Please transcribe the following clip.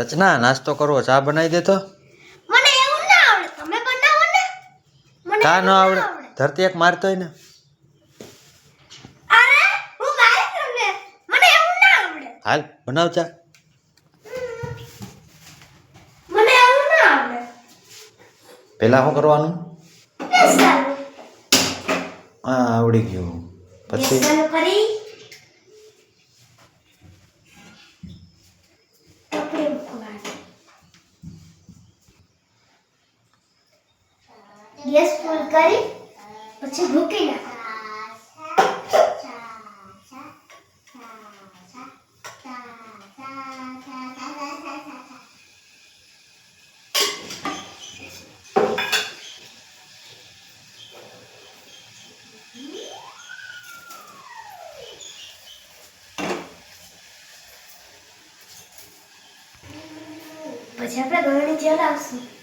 રચના નાસ્તો કરવો ચા બનાવી દે તો મને એવું ના આવડે તમે બનાવો ને મને કા ન આવડે ધરતી એક મારતોય ને અરે હું મારી છું ને મને એવું ના આવડે હાલ બનાવ ચા મને એવું ના આવડે પહેલા શું કરવાનું બેસવાનું હા આવડી ગયું પછી બેસવાનું કરી કપડે મૂકવાનું ગેસ ફૂલ કરી પછી મૂકી પછી આપણે ગળણી ચલાવશું